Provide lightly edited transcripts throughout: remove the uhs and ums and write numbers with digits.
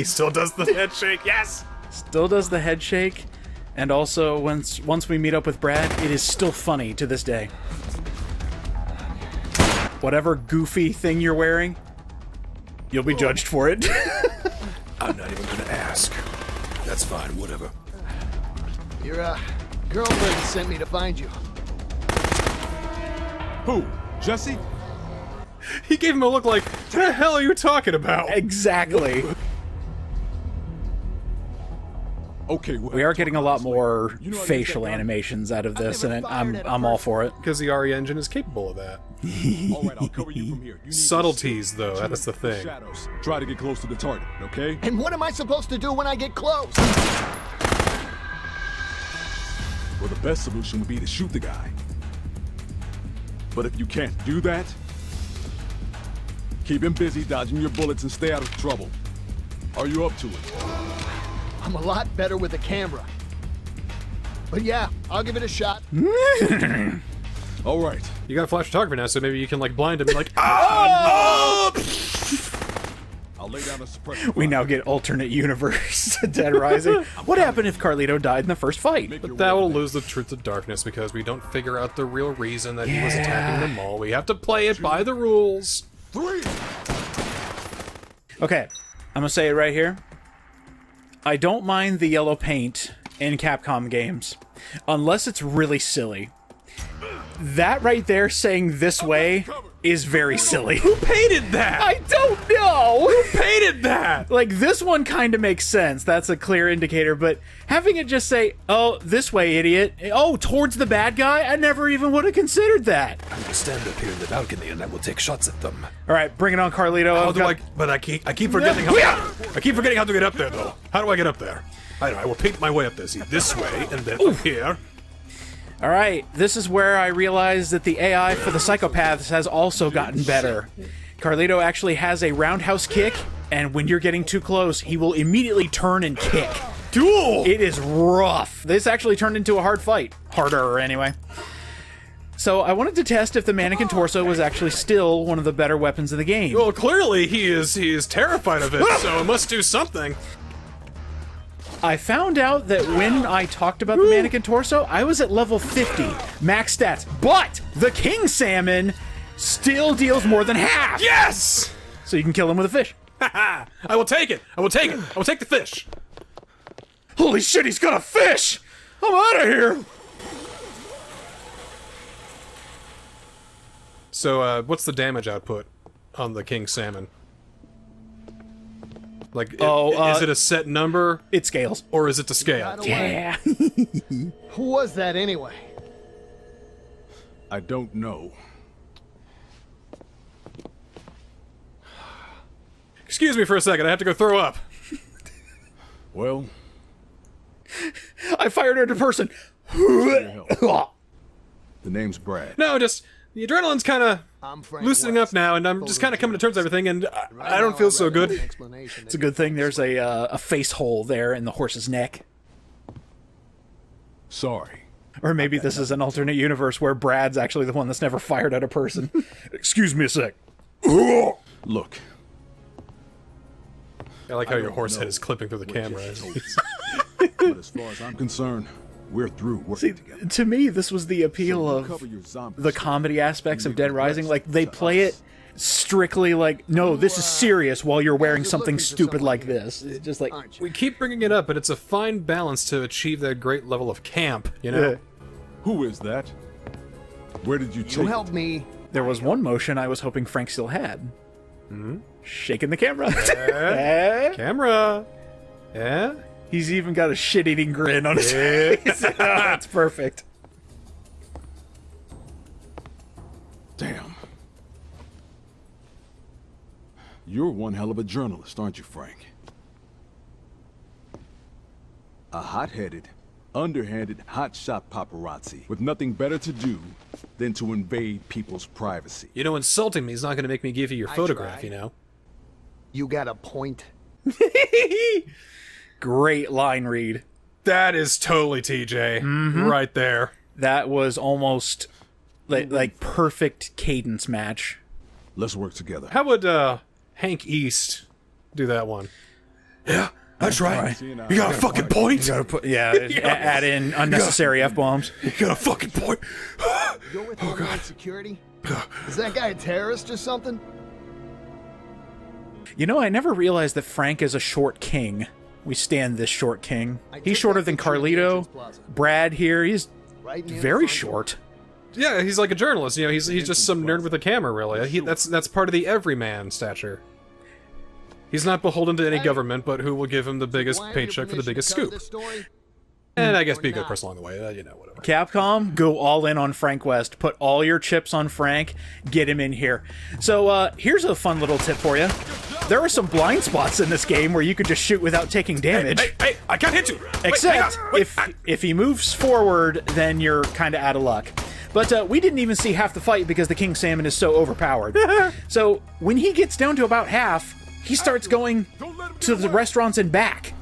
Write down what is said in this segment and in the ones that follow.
He still does the head shake. Yes! Still does the head shake. And also, once we meet up with Brad, it is still funny to this day. Whatever goofy thing you're wearing, you'll be judged for it. I'm not even gonna ask. That's fine, whatever. Your girlfriend sent me to find you. Who? Jesse? He gave him a look like, what the hell are you talking about? Exactly. Okay, We are getting a lot more facial animations out of this, and I'm all for it. Because the RE engine is capable of that. All right, I'll cover you from here. You need Subtleties, to though, that's the thing. Shadows. Try to get close to the target, okay? And what am I supposed to do when I get close? Well, the best solution would be to shoot the guy. But if you can't do that, keep him busy dodging your bullets and stay out of trouble. Are you up to it? I'm a lot better with a camera. But yeah, I'll give it a shot. All right. You got flash photography now, so maybe you can, like, blind him and, like, oh! I'll lay down a suppressor. We now get alternate universe Dead Rising. What happened if Carlito died in the first fight? But that will lose the truth of darkness because we don't figure out the real reason that he was attacking them all. We have to play it by the rules. 3. Okay, I'm gonna say it right here. I don't mind the yellow paint in Capcom games, unless it's really silly. That right there saying this way is very silly. Who painted that? I don't know! Who painted that? Like, this one kind of makes sense. That's a clear indicator, but having it just say, oh, this way, idiot. Oh, towards the bad guy? I never even would have considered that. I'm gonna stand up here in the balcony and I will take shots at them. All right, bring it on, Carlito. But I keep forgetting how to get up there, though. How do I get up there? I will paint my way up there. See, this way, and then up here. All right, this is where I realized that the AI for the psychopaths has also gotten better. Carlito actually has a roundhouse kick, and when you're getting too close, he will immediately turn and kick. Duel! It is rough. This actually turned into a hard fight. Harder, anyway. So I wanted to test if the mannequin torso was actually still one of the better weapons of the game. Well, clearly he is terrified of it, so it must do something. I found out that when I talked about the mannequin torso, I was at level 50, max stats, but the king salmon still deals more than half! Yes! So you can kill him with a fish. Haha! I will take it! I will take it! I will take the fish! Holy shit, he's got a fish! I'm out of here! So, what's the damage output on the king salmon? Like, is it a set number? It scales. Or is it to scale? Yeah. Who was that anyway? I don't know. Excuse me for a second, I have to go throw up. Well, I fired at a person. the name's Brad. No, just, the adrenaline's kind of I'm Frank loosening West, up now, and I'm just kind of coming to terms with everything, and I don't feel so good. It's a good thing there's a face hole there in the horse's neck. Sorry. Or maybe this is an alternate universe where Brad's actually the one that's never fired at a person. Excuse me a sec. Look. I like how your horse head is clipping through the camera. But as far as I'm concerned, we're through working together. To me, this was the appeal of the comedy aspects of Dead Rising. Like, they play it strictly like, no, this is serious while you're wearing something stupid like this. It's just like... We keep bringing it up, but it's a fine balance to achieve that great level of camp, you know? Yeah. Who is that? Where did you You take help me. There was one motion I was hoping Frank still had. Shaking the camera. Camera! Yeah? He's even got a shit-eating grin on his face. That's perfect. Damn. You're one hell of a journalist, aren't you, Frank? A hot-headed, underhanded, hotshot paparazzi with nothing better to do than to invade people's privacy. You know, insulting me is not going to make me give you your photograph, tried. you know? You got a point. Great line read. That is totally TJ. Right there. That was almost like perfect cadence match. Let's work together. How would Hank East do that one? Yeah, that's right. You got a fucking point. You gotta put, add in unnecessary F-bombs. You got a fucking point. You're with Homeland Security? Is that guy a terrorist or something? You know, I never realized that Frank is a short king. We stand this short king. He's shorter than Carlito. Brad here, he's very short. Yeah, he's like a journalist. You know, he's just some nerd with a camera. Really, that's part of the everyman stature. He's not beholden to any government, but who will give him the biggest paycheck for the biggest scoop. And I guess be a good person along the way. You know, whatever. Capcom, go all in on Frank West. Put all your chips on Frank. Get him in here. So, here's a fun little tip for you. There are some blind spots in this game where you could just shoot without taking damage. Hey, I can't hit you! Except, if he moves forward, then you're kind of out of luck. But we didn't even see half the fight because the King Salmon is so overpowered. So, when he gets down to about half, he starts going to the restaurants and back.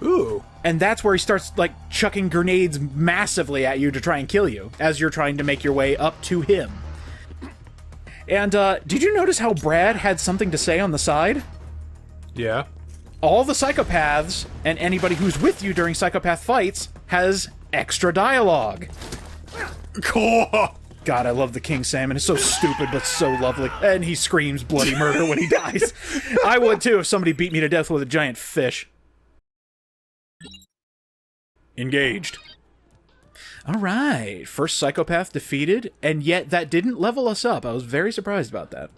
Ooh. And that's where he starts, like, chucking grenades massively at you to try and kill you, as you're trying to make your way up to him. And, did you notice how Brad had something to say on the side? Yeah. All the psychopaths, and anybody who's with you during psychopath fights, has extra dialogue. Cool. God, I love the King Salmon. It's so stupid, but so lovely. And he screams bloody murder when he dies. I would, too, if somebody beat me to death with a giant fish. Engaged. Alright, first psychopath defeated, and yet that didn't level us up. I was very surprised about that.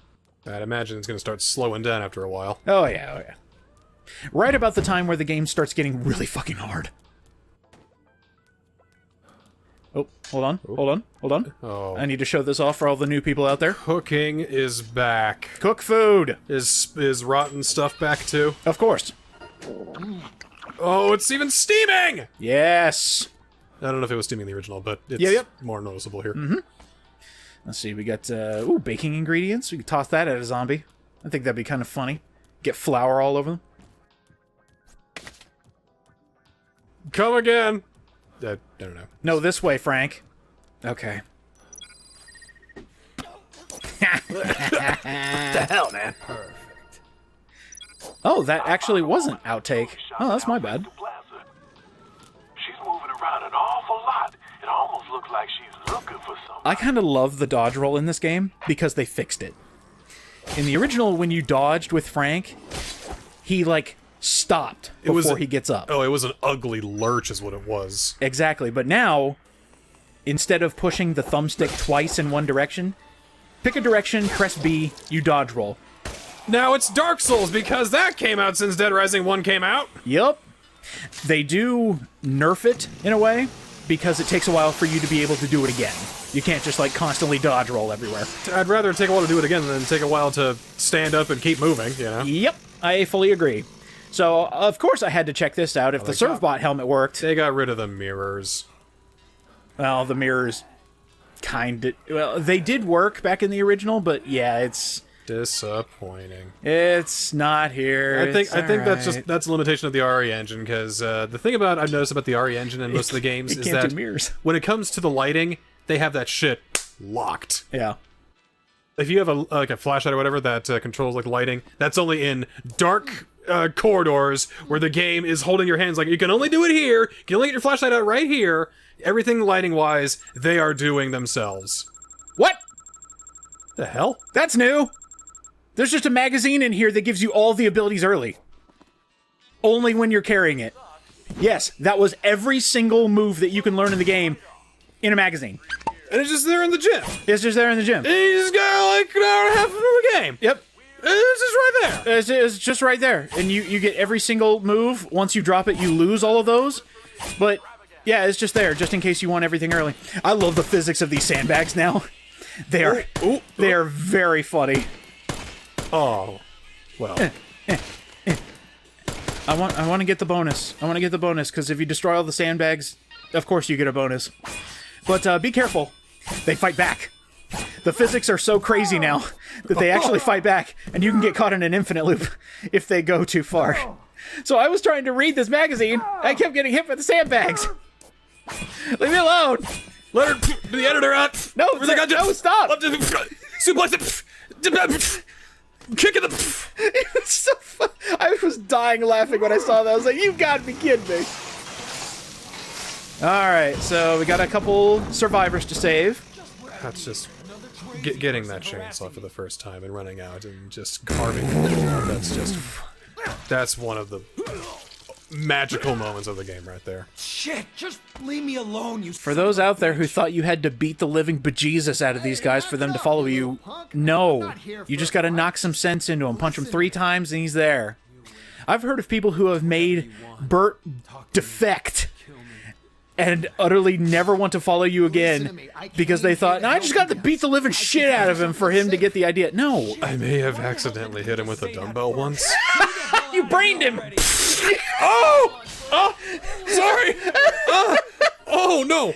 I'd imagine it's going to start slowing down after a while. Oh yeah. Right about the time where the game starts getting really fucking hard. Oh, hold on. Oh. I need to show this off for all the new people out there. Cooking is back. Cook food! Is rotten stuff back too? Of course. Oh, it's even steaming! Yes! I don't know if it was steaming in the original, but it's more noticeable here. Mm-hmm. Let's see, we got, baking ingredients. We could toss that at a zombie. I think that'd be kind of funny. Get flour all over them. Come again! I don't know. No, this way, Frank. Okay. What the hell, man? Oh, that actually wasn't outtake. Oh, that's my bad. She's moving around an awful lot. It almost looks like she's looking for something. I kind of love the dodge roll in this game because they fixed it. In the original, when you dodged with Frank, he, like, stopped before he gets up. Oh, it was an ugly lurch is what it was. Exactly, but now, instead of pushing the thumbstick twice in one direction, pick a direction, press B, you dodge roll. Now it's Dark Souls because that came out since Dead Rising 1 came out. Yep. They do nerf it, in a way, because it takes a while for you to be able to do it again. You can't just, like, constantly dodge roll everywhere. I'd rather take a while to do it again than take a while to stand up and keep moving, you know? Yep, I fully agree. So, of course I had to check this out if the Servbot helmet worked. They got rid of the mirrors. Well, the mirrors kinda... Well, they did work back in the original, but yeah, it's... Disappointing. It's not here. I think that's a limitation of the RE engine, because the thing I've noticed about the RE engine and most of the games is that mirrors. When it comes to the lighting, they have that shit locked. Yeah. If you have a flashlight or whatever that controls like lighting, that's only in dark corridors where the game is holding your hands. Like, you can only do it here. You can only get your flashlight out right here. Everything lighting wise, they are doing themselves. What? The hell? That's new. There's just a magazine in here that gives you all the abilities early. Only when you're carrying it. Yes, that was every single move that you can learn in the game in a magazine. And it's just there in the gym. It's just there in the gym. And you just got like an hour and a half into the game. Yep. It's just right there. It's just right there. And you get every single move. Once you drop it, you lose all of those. But, yeah, it's just there, just in case you want everything early. I love the physics of these sandbags now. They are very funny. Oh. Well. I want to get the bonus. I want to get the bonus, because if you destroy all the sandbags, of course you get a bonus. But be careful. They fight back. The physics are so crazy now that they actually fight back, and you can get caught in an infinite loop if they go too far. So I was trying to read this magazine, and I kept getting hit by the sandbags. Leave me alone. Let the editor out. No, stop. Suplex it. Kick in the... It was so fun. I was dying laughing when I saw that. I was like, "You've got to be kidding me!" All right, so we got a couple survivors to save. That's just... getting that chainsaw for the first time and running out and just carving people up, that's just... That's one of the magical moments of the game right there. Shit, just leave me alone, you. For those out there who thought you had to beat the living bejesus out of these guys for them to follow you, no. You just gotta knock some sense into him, punch him 3 times, and he's there. I've heard of people who have made Bert defect and utterly never want to follow you again because they thought, "No, I just got to beat the living shit out of him for him to get the idea." No. I may have accidentally hit him with a dumbbell once. You brained him! Oh! Oh! Sorry! Oh, no!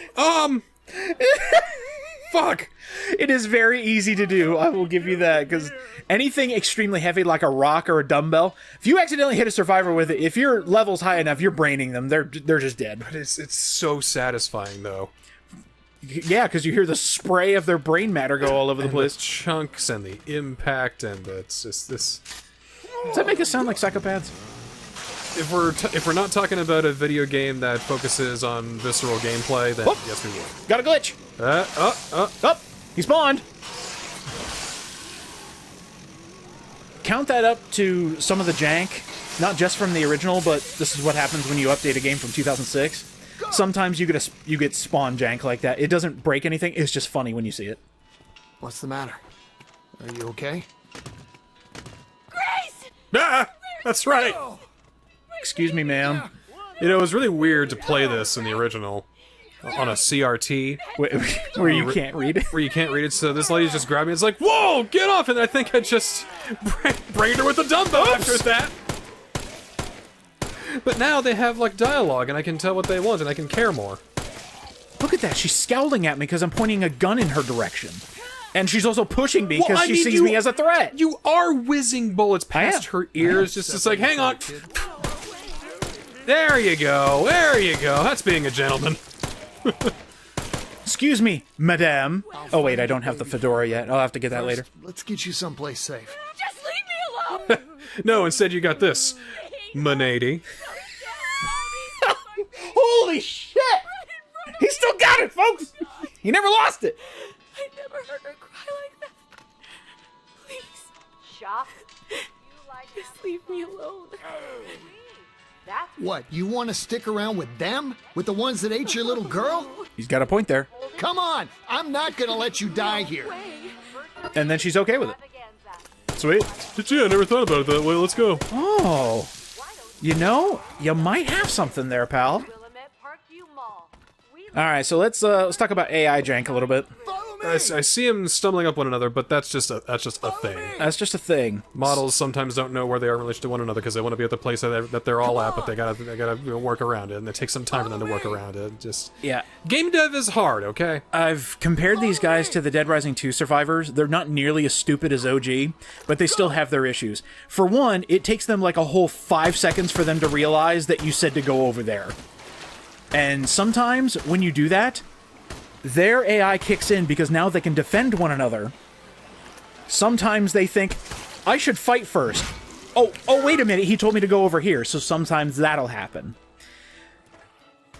Fuck! It is very easy to do, I will give you that, because anything extremely heavy like a rock or a dumbbell, if you accidentally hit a survivor with it, if your level's high enough, you're braining them. They're just dead. But it's so satisfying, though. Yeah, because you hear the spray of their brain matter go all over the place. The chunks and the impact, and it's just this... Does that make us sound like psychopaths? If we're not talking about a video game that focuses on visceral gameplay, then yes, we will. Got a glitch! Up! He spawned! Count that up to some of the jank, not just from the original, but this is what happens when you update a game from 2006. Sometimes you get spawn jank like that. It doesn't break anything, it's just funny when you see it. What's the matter? Are you okay? Grace! Ah! That's right! Excuse me, ma'am. You know, it was really weird to play this in the original on a CRT. Where you can't read it. Where you can't read it, so this lady's just grabbed me. It's like, whoa, get off! And I think I just brained her with a dumbbell after that. But now they have, like, dialogue, and I can tell what they want, and I can care more. Look at that, she's scowling at me because I'm pointing a gun in her direction. And she's also pushing me because she sees me as a threat. You are whizzing bullets past her ears, just like, hang on. There you go, there you go. That's being a gentleman. Excuse me, madame. Oh wait, I don't have the fedora yet. I'll have to get that later. Let's get you someplace safe. Just leave me alone! No, instead you got this. Manady. Holy shit! He still got it, folks! He never lost it! I never heard her cry like that. Please. Shop. Just leave me alone. What, you want to stick around with them? With the ones that ate your little girl? He's got a point there. Come on! I'm not gonna let you die here. And then she's okay with it. Sweet. Yeah, I never thought about it that way. Let's go. Oh. You know, you might have something there, pal. Alright, so let's talk about AI jank a little bit. I see him stumbling up one another, but that's just a thing. That's just a thing. Models sometimes don't know where they are in relation to one another because they want to be at the place that they're all at, but they gotta work around it, and it takes some time for them to work around it. Just yeah. Game dev is hard, okay? I've compared these guys to the Dead Rising 2 survivors. They're not nearly as stupid as OG, but they still have their issues. For one, it takes them like a whole 5 seconds for them to realize that you said to go over there. And sometimes, when you do that, their AI kicks in because now they can defend one another. Sometimes they think, I should fight first. Oh, wait a minute, he told me to go over here, so sometimes that'll happen.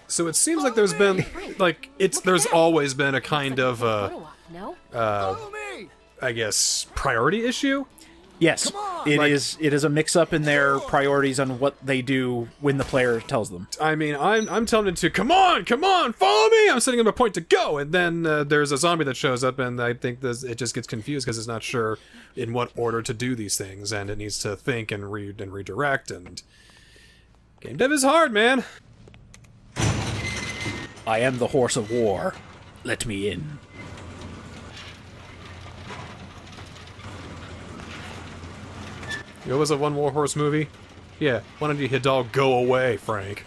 So it seems like there's been, like, there's always been a kind of, I guess, priority issue? Yes, it is a mix-up in their priorities on what they do when the player tells them. I mean, I'm telling it to, come on, follow me! I'm setting him a point to go, and then there's a zombie that shows up, and I think it just gets confused because it's not sure in what order to do these things, and it needs to think and read and redirect, and... Game dev is hard, man! I am the horse of war. Let me in. It was a One More Horse movie? Yeah, why don't you hit dog go away, Frank?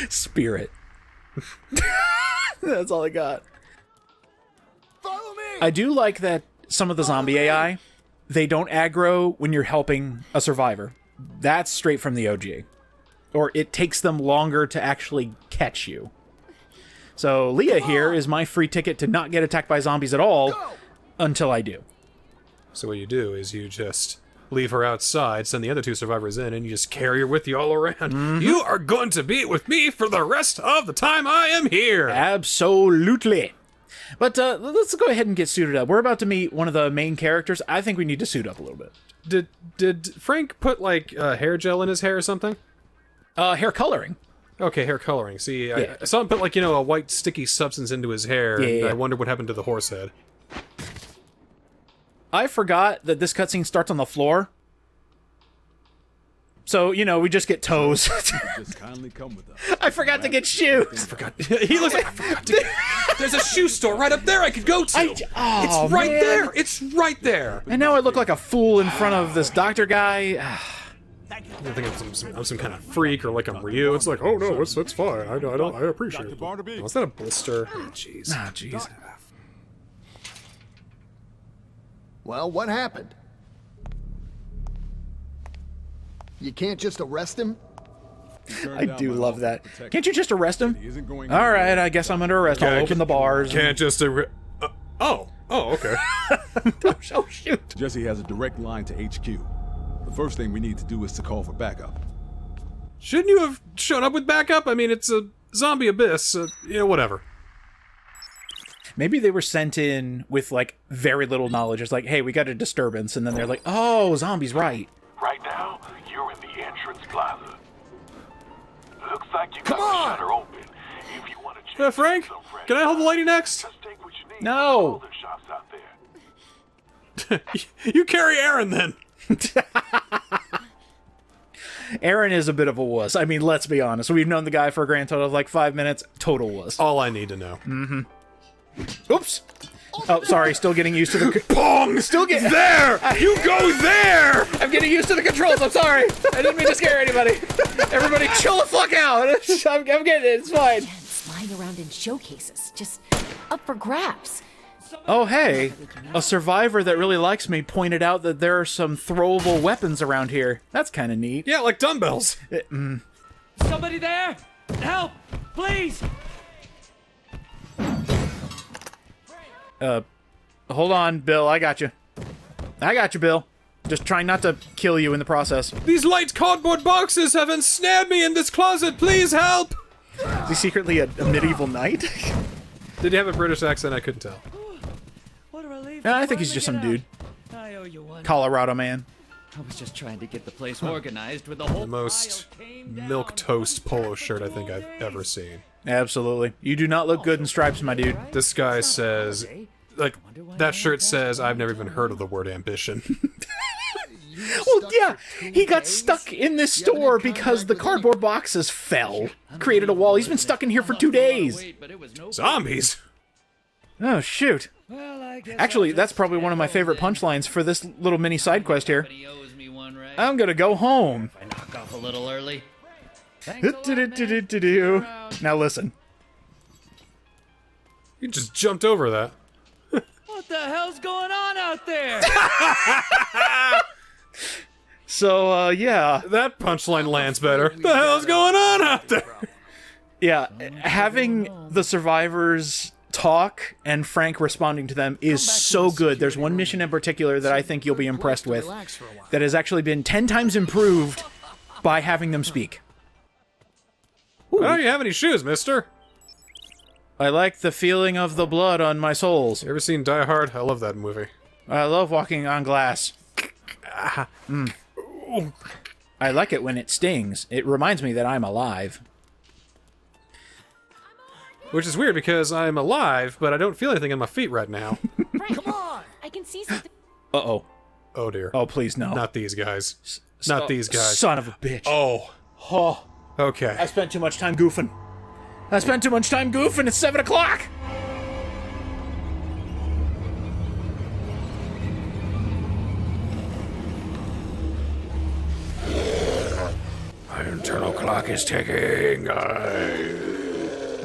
Spirit. That's all I got. Follow me! I do like that some of the zombie AI, they don't aggro when you're helping a survivor. That's straight from the OG. Or it takes them longer to actually catch you. So Leah here is my free ticket to not get attacked by zombies at all. until I do. So what you do is you just leave her outside, send the other 2 survivors in, and you just carry her with you all around. You are going to be with me for the rest of the time I am here! Absolutely. But let's go ahead and get suited up. We're about to meet one of the main characters. I think we need to suit up a little bit. Did Frank put, like, hair gel in his hair or something? Hair coloring. Okay, hair coloring. See, Yeah. I saw him put, like, a white sticky substance into his hair, and Yeah. I wondered what happened to the horse head. I forgot that this cutscene starts on the floor. So, we just get toes. Just kindly come with us. I forgot to get shoes. He looks like I forgot to There's a shoe store right up there I could go to. It's right man. there. It's right there. And now I look like a fool in front of this doctor guy. I think I'm some kind of freak or like I'm Ryu. It's like, oh no, it's fine. I appreciate it. Was that a blister? Oh, jeez. Jeez. Well, what happened? You can't just arrest him? I do love that. Can't you just arrest him? Isn't going All right, I guess I'm under arrest. I'll open the bars. Can't just. Oh, okay. Oh, shoot. Jesse has a direct line to HQ. The first thing we need to do is to call for backup. Shouldn't you have shown up with backup? I mean, it's a zombie abyss. Whatever. Maybe they were sent in with, like, very little knowledge. It's like, hey, we got a disturbance. And then they're like, oh, zombies, right. Right now, you're in the entrance plaza. Looks like you got the shutter open. If you want to check Frank, some fresh can I hold the lady next? just take what you need No. from all the shops out there. You carry Aaron then. Aaron is a bit of a wuss. I mean, let's be honest. We've known the guy for a grand total of, like, 5 minutes. Total wuss. All I need to know. Oops. Oh, sorry. Still getting used to the... Pong! Still get There! You go there! I'm getting used to the controls. I'm sorry. I didn't mean to scare anybody. Everybody chill the fuck out. I'm getting it. It's fine. Chance lying around in showcases, just up for grabs. Oh, hey. A survivor that really likes me pointed out that there are some throwable weapons around here. That's kind of neat. Yeah, like dumbbells. Somebody there? Help! Please! Hold on, Bill. I got you. I got you, Bill. Just trying not to kill you in the process. These light cardboard boxes have ensnared me in this closet. Please help! Is he secretly a medieval knight? Did he have a British accent? I couldn't tell. What a relief. No, I think he's just some dude. I owe you one. Colorado man. I was just trying to get the place organized with the whole The most milk toast polo shirt I think I've ever seen. Absolutely. You do not look good in stripes, my dude. This guy says, like, that shirt says, I've never even heard of the word ambition. Well, yeah, he got stuck in this store because the cardboard boxes fell. Created a wall. He's been stuck in here for 2 days. Zombies? Oh, shoot. Actually, that's probably one of my favorite punchlines for this little mini side quest here. I'm gonna go home. Knock off a little early. Now listen. You just jumped over that. What the hell's going on out there? So, yeah. That punchline lands better. The hell's going on out there? Yeah, having the survivors talk and Frank responding to them is so good. There's one mission in particular that I think you'll be impressed with that has actually been 10 times improved by having them speak. I don't you have any shoes, mister. I like the feeling of the blood on my soles. You ever seen Die Hard? I love that movie. I love walking on glass. I like it when it stings. It reminds me that I'm alive. Which is weird because I'm alive, but I don't feel anything in my feet right now. Frank, come on! I can see something. Uh-oh. Oh dear. Oh, please, no. Not these guys. Not these guys. Son of a bitch. Oh. Oh. Okay. I spent too much time goofing. It's 7 o'clock! My internal clock is ticking.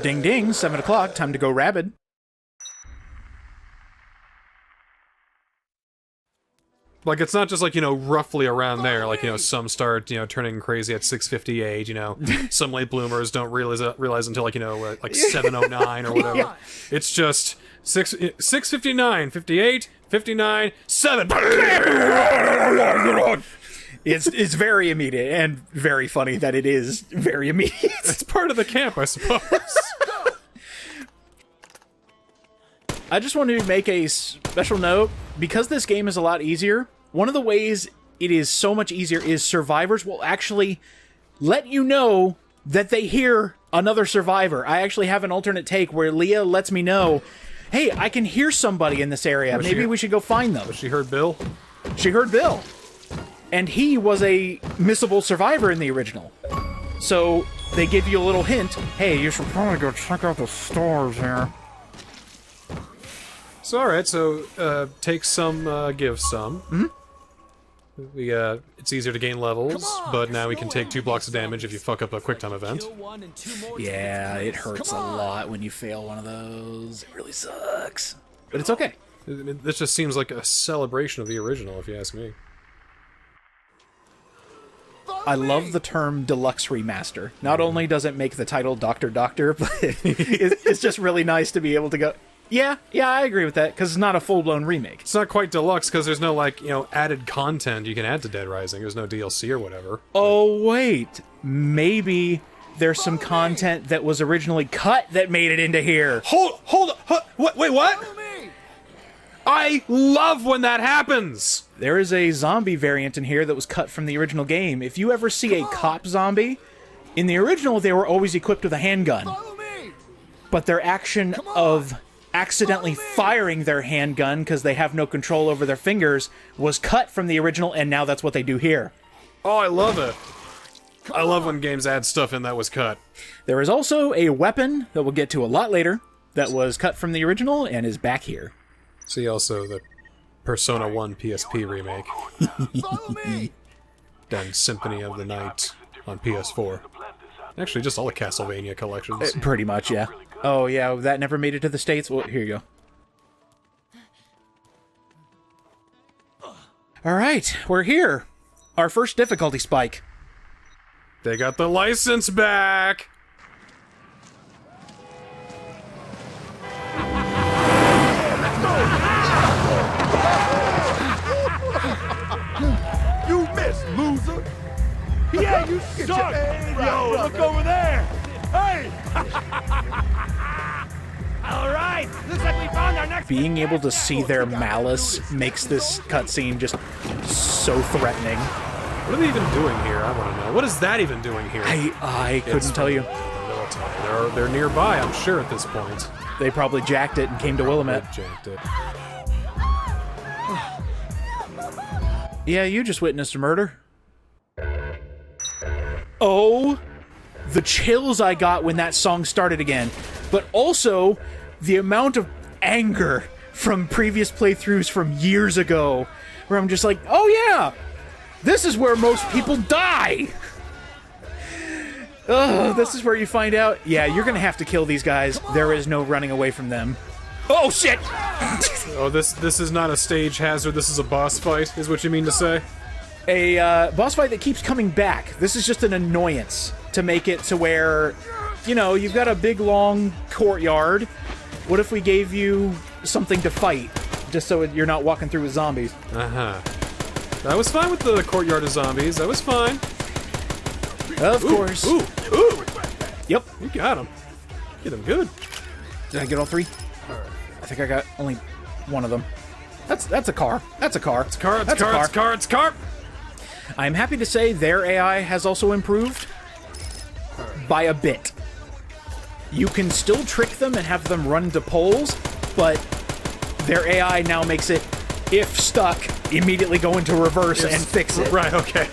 Ding ding, 7 o'clock, time to go rabid. Like, it's not just, like, you know, roughly around there. Like, you know, some start, you know, turning crazy at 6:58, you know. Some late bloomers don't realize until, like, you know, like 7:09 or whatever. Yeah. It's just 6:59, 58, 59, 7. It's very immediate and very funny that it is very immediate. It's part of the camp, I suppose. I just wanted to make a special note. Because this game is a lot easier, one of the ways it is so much easier is survivors will actually let you know that they hear another survivor. I actually have an alternate take where Leah lets me know, hey, I can hear somebody in this area. Maybe we should go find them. She heard Bill? She heard Bill. And he was a missable survivor in the original. So they give you a little hint. Hey, you should probably go check out the stores here. So, alright, so, take some, give some. We, it's easier to gain levels, but now we can take 2 blocks of damage if you fuck up a QuickTime event. Yeah, it hurts a lot when you fail one of those. It really sucks. But it's okay. This just seems like a celebration of the original, if you ask me. I love the term Deluxe Remaster. Not only does it make the title Dr. Doctor, but it's just really nice to be able to go, yeah, I agree with that, because it's not a full-blown remake. It's not quite deluxe, because there's no, like, you know, added content you can add to Dead Rising. There's no DLC or whatever. Oh, wait. Maybe there's some content that was originally cut that made it into here. Hold wait, what? I love when that happens! There is a zombie variant in here that was cut from the original game. If you ever see a cop zombie, in the original they were always equipped with a handgun. But their action of accidentally firing their handgun because they have no control over their fingers was cut from the original, and now that's what they do here. Oh, I love it. I love when games add stuff in that was cut. There is also a weapon that we'll get to a lot later that was cut from the original and is back here. See also the Persona 1 PSP remake. Follow me! Then Symphony of the Night on PS4. Actually, just all the Castlevania collections. Pretty much, yeah. Oh, yeah, that never made it to the States? Well, here you go. Alright, we're here. Our first difficulty spike. They got the license back! You missed, loser! Yeah, you suck! Yo, look over there! Hey! Alright, looks like we found our next... Being able to see their malice makes this cutscene just so threatening. What are they even doing here? I want to know. What is that even doing here? I couldn't tell you. They're nearby, I'm sure, at this point. They probably jacked it and came to Willamette. Jacked it. Yeah, you just witnessed a murder. Oh, the chills I got when that song started again. But also, the amount of anger from previous playthroughs from years ago, where I'm just like, oh yeah, this is where most people die! Ugh, this is where you find out, yeah, you're gonna have to kill these guys. There is no running away from them. Oh, shit! Oh, this is not a stage hazard, this is a boss fight, is what you mean to say? A boss fight that keeps coming back. This is just an annoyance to make it to where, you know, you've got a big, long courtyard. What if we gave you something to fight, just so you're not walking through with zombies? Uh-huh. I was fine with the courtyard of zombies, that was fine. Of course. Ooh! Yep. You got him. Get him good. Did I get all three? I think I got only one of them. That's a car. That's a car. It's a car, it's a car! I'm happy to say their AI has also improved by a bit. You can still trick them and have them run into poles, but their AI now makes it, if stuck, immediately go into reverse and fix it. Right, okay.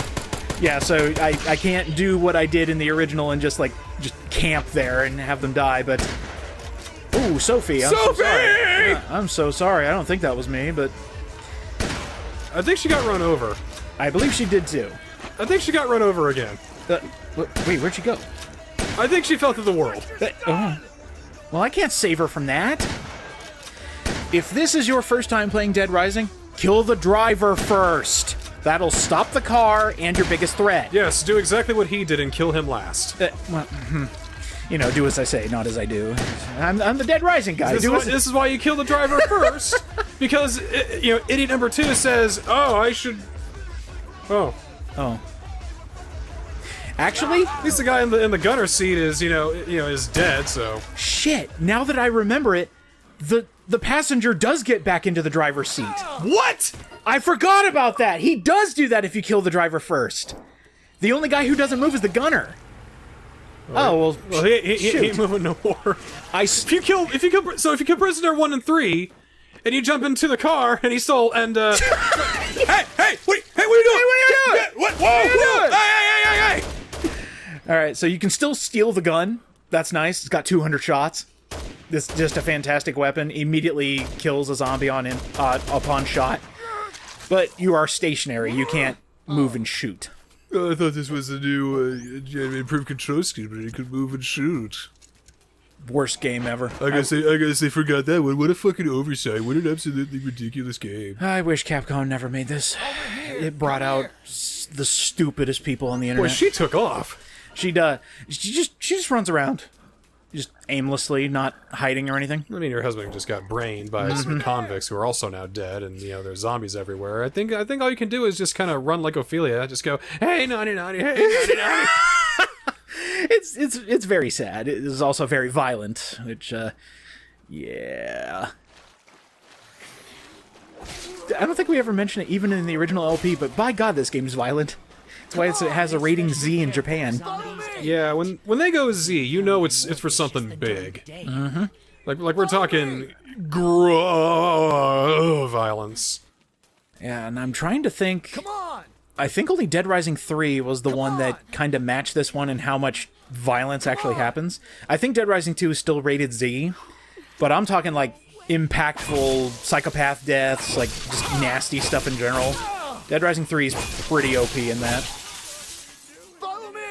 Yeah, so I can't do what I did in the original and just camp there and have them die, but... Ooh, Sophie! I'm so sorry. Yeah, I'm so sorry. I don't think that was me, but... I think she got run over. I believe she did too. I think she got run over again. Wait, where'd she go? I think she fell through the world. Well, I can't save her from that. If this is your first time playing Dead Rising, kill the driver first. That'll stop the car and your biggest threat. Yes, do exactly what he did and kill him last. You know, do as I say, not as I do. I'm the Dead Rising guy. This is why you kill the driver first, because idiot number 2 says, "Oh, I should." Oh. Actually, at least the guy in the gunner seat is is dead. So shit. Now that I remember it, the passenger does get back into the driver's seat. What? I forgot about that. He does do that if you kill the driver first. The only guy who doesn't move is the gunner. Well, he ain't moving no more. If you kill prisoner 1 and 3, and you jump into the car and he's still and hey, what are you doing? What? Whoa! Hey! All right, so you can still steal the gun. That's nice. It's got 200 shots. This is just a fantastic weapon. Immediately kills a zombie upon shot. But you are stationary. You can't move and shoot. I thought this was a new improved control scheme, but you could move and shoot. Worst game ever. I guess they forgot that one. What a fucking oversight. What an absolutely ridiculous game. I wish Capcom never made this. It brought out the stupidest people on the internet. Boy, she took off. She just runs around. Just aimlessly, not hiding or anything. I mean, your husband just got brained by some convicts who are also now dead, and there's zombies everywhere. I think all you can do is just kind of run like Ophelia. Just go, hey, naughty, naughty, hey, naughty, naughty. It's very sad. It is also very violent, which, yeah. I don't think we ever mentioned it even in the original LP, but by God, this game's violent. That's why it has a rating Z in Japan. Yeah, when they go Z, you know it's for something big. Mm-hmm. Like we're talking violence. Yeah, and I'm trying to think. Come on! I think only Dead Rising 3 was the one that kind of matched this one in how much violence actually happens. I think Dead Rising 2 is still rated Z, but I'm talking like impactful psychopath deaths, like just nasty stuff in general. Dead Rising 3 is pretty OP in that.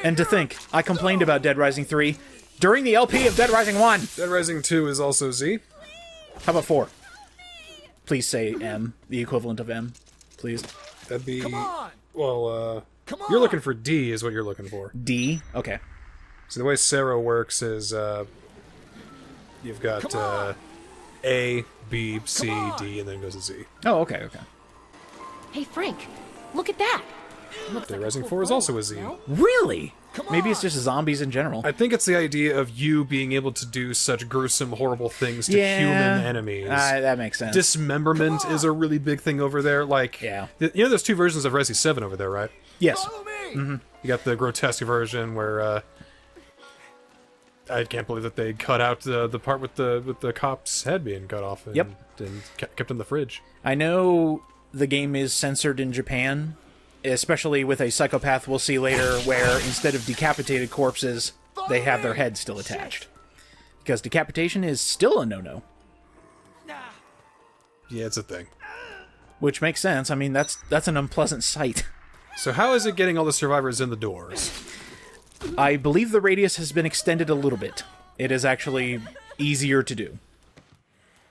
And to think, I complained about Dead Rising 3 during the LP of Dead Rising 1. Dead Rising 2 is also Z. How about 4? Please say M, the equivalent of M, please. That'd be... Well, you're looking for D is what you're looking for. D? Okay. So the way Sero works is, you've got, A, B, C, D, and then it goes to Z. Oh, okay. Hey, Frank, look at that. Dead Rising 4 is also a Z. Really? Maybe it's just zombies in general. I think it's the idea of you being able to do such gruesome, horrible things to human enemies. That makes sense. Dismemberment is a really big thing over there. Like, there's 2 versions of Resi 7 over there, right? Yes. Mm-hmm. You got the grotesque version where, I can't believe that they cut out the part with the cop's head being cut off and, and kept in the fridge. I know the game is censored in Japan, especially with a psychopath we'll see later, where instead of decapitated corpses, they have their heads still attached. Because decapitation is still a no-no. Yeah, it's a thing. Which makes sense. I mean, that's an unpleasant sight. So how is it getting all the survivors in the doors? I believe the radius has been extended a little bit. It is actually easier to do.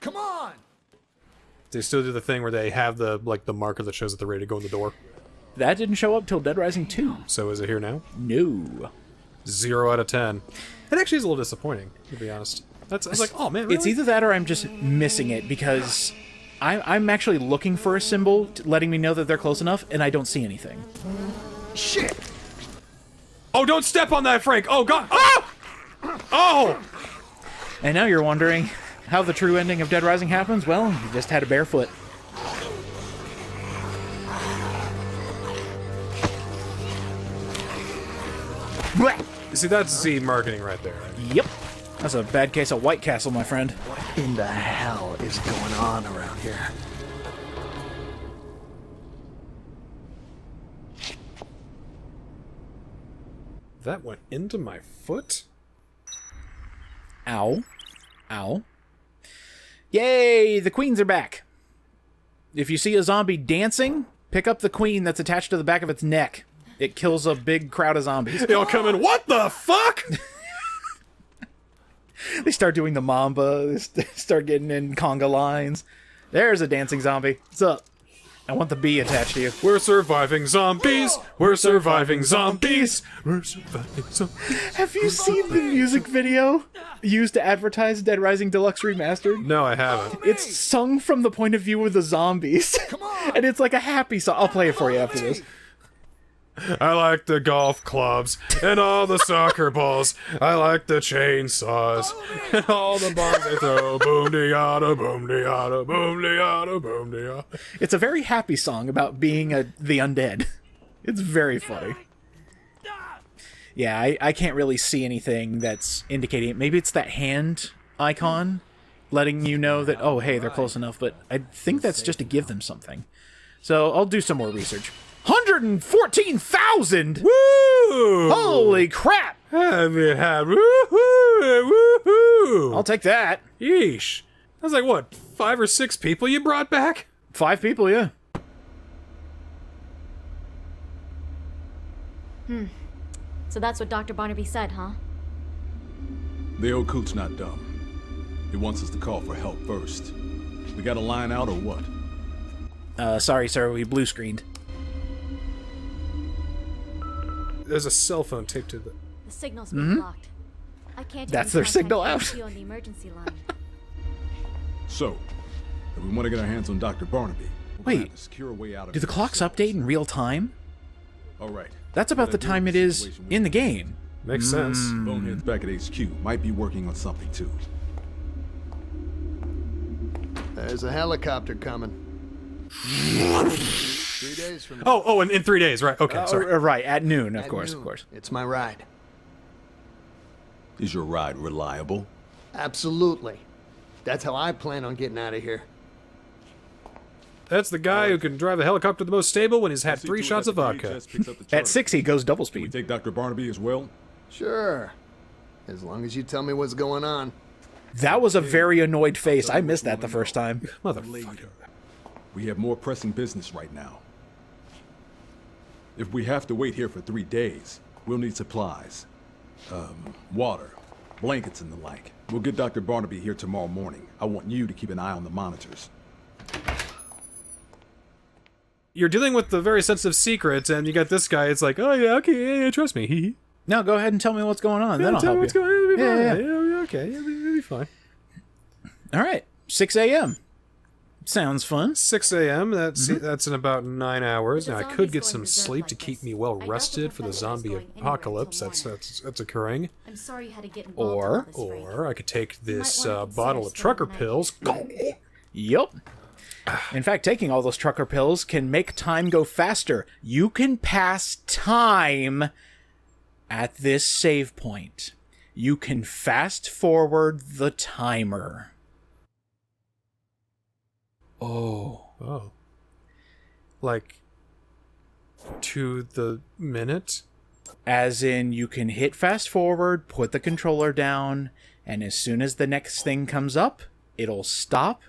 Come on! They still do the thing where they have the marker that shows that they're ready to go in the door. That didn't show up till Dead Rising 2. So is it here now? No. 0 out of 10. It actually is a little disappointing, to be honest. I was like, oh man, really? It's either that or I'm just missing it, because I'm actually looking for a symbol letting me know that they're close enough, and I don't see anything. Shit! Oh, don't step on that, Frank! Oh, God! Oh! Oh! And now you're wondering how the true ending of Dead Rising happens? Well, you just had a barefoot. You see, that's Z marketing right there. Yep. That's a bad case of White Castle, my friend. What in the hell is going on around here? That went into my foot? Ow. Ow. Yay! The queens are back. If you see a zombie dancing, pick up the queen that's attached to the back of its neck. It kills a big crowd of zombies. They all come in, what the fuck? They start doing the mamba, they start getting in conga lines. There's a dancing zombie. What's up? I want the B attached to you. We're surviving zombies. We're surviving zombies. We're surviving zombies. Have you seen the music video used to advertise Dead Rising Deluxe Remastered? No, I haven't. It's sung from the point of view of the zombies. And it's like a happy song. I'll play it for you after this. I like the golf clubs and all the soccer balls. I like the chainsaws and all the bombs they throw. Boom de yada, boom de yada, boom de yada, boom de yada. It's a very happy song about being the undead. It's very funny. Yeah, I can't really see anything that's indicating it. Maybe it's that hand icon letting you know that, oh, hey, they're close enough, but I think that's just to give them something. So I'll do some more research. 114,000! Woo! Holy crap! Woohoo! Woohoo! I'll take that. Yeesh. That's like, what, 5 or 6 people you brought back? 5 people, yeah. So that's what Dr. Barnaby said, huh? The old coot's not dumb. He wants us to call for help first. We got a line out or what? Sorry, sir, we blue screened. There's a cell phone taped to the... The signal's been blocked. I can't That's even their signal contact out. you on the emergency line. So, if we want to get our hands on Dr. Barnaby, we're gonna Wait, have to secure a way out of Do the this clocks ourselves. update in real time? All right. That's about the time it is in the game. Makes sense. Boneheads back at HQ might be working on something too. There's a helicopter coming. 3 days from now. Oh, in 3 days, right. Okay, sorry. Right, at noon, of At course, noon. of course. It's my ride. Is your ride reliable? Absolutely. That's how I plan on getting out of here. That's the guy who can drive a helicopter the most stable when he's had 3 shots of vodka. At 6, he goes double We speed. take Dr. Barnaby as well? Sure. As long as you tell me what's going on. That was a very annoyed face. I missed that the first time. Motherfucker. We have more pressing business right now. If we have to wait here for 3 days, we'll need supplies. Water, blankets and the like. We'll get Dr. Barnaby here tomorrow morning. I want you to keep an eye on the monitors. You're dealing with the very sensitive secret, and you got this guy, it's like, oh yeah, okay, yeah, trust me. Hee. No, go ahead and tell me what's going on. Then I'll Tell me help what's you. going on. It'll be fine. Yeah. It'll be okay. It'll be fine. All right, 6 a.m. Sounds fun. 6 a.m. That's in about 9 hours. With Now the I could zombies get going some berserk sleep like to keep this, me well I doubt the rested for the professor is zombie going anywhere apocalypse. until That's occurring. I'm sorry you had to get involved in all this, Frank. Or I could take this wanna consider bottle of staying trucker the night. pills. Yup. In fact, taking all those trucker pills can make time go faster. You can pass time at this save point. You can fast forward the timer. Oh. Like, to the minute? As in, you can hit fast forward, put the controller down, and as soon as the next thing comes up, it'll stop.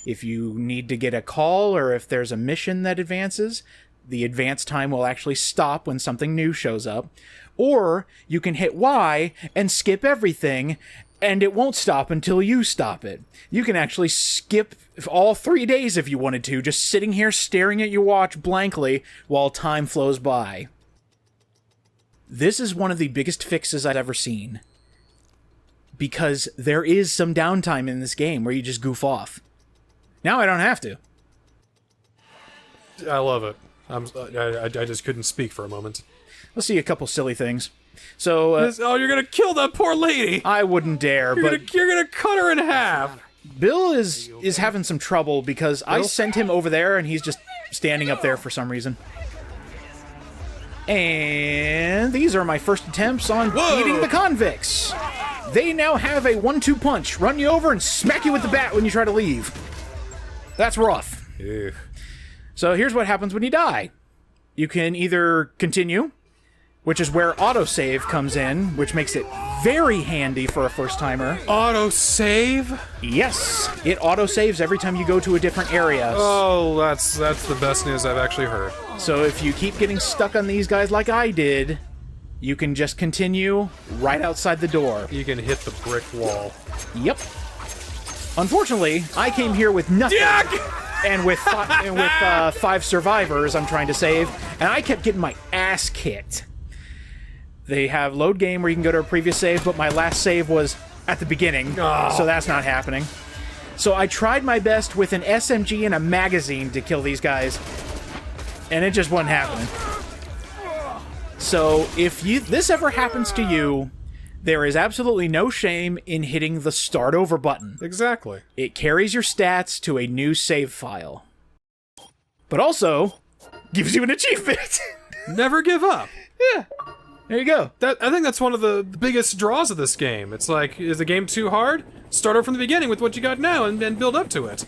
If you need to get a call or if there's a mission that advances, the advance time will actually stop when something new shows up. Or you can hit Y and skip everything, and it won't stop until you stop it. You can actually skip all 3 days if you wanted to, just sitting here staring at your watch blankly while time flows by. This is one of the biggest fixes I've ever seen. Because there is some downtime in this game where you just goof off. Now I don't have to. I love it. I just couldn't speak for a moment. Let's see a couple silly things. So, Oh, you're gonna kill that poor lady! I wouldn't dare, but You're gonna cut her in half! Bill is having some trouble because I sent him over there and he's just standing up there for some reason. And these are my first attempts on eating the convicts. They now have a 1-2 punch. Run you over and smack you with the bat when you try to leave. That's rough. Ew. So here's what happens when you die. You can either continue, which is where autosave comes in, which makes it very handy for a first-timer. Auto-save? Yes, it autosaves every time you go to a different area. Oh, that's the best news I've actually heard. So if you keep getting stuck on these guys like I did, you can just continue right outside the door. You can hit the brick wall. Yep. Unfortunately, I came here with nothing. Yuck! and with 5 survivors I'm trying to save, and I kept getting my ass kicked. They have load game where you can go to a previous save, but my last save was at the beginning, so that's not happening. So I tried my best with an SMG and a magazine to kill these guys, and it just wasn't happening. So if this ever happens to you, there is absolutely no shame in hitting the start over button. Exactly. It carries your stats to a new save file. But also, gives you an achievement. Never give up. Yeah. There you go. I think that's one of the biggest draws of this game. It's like, is the game too hard? Start over from the beginning with what you got now and then build up to it.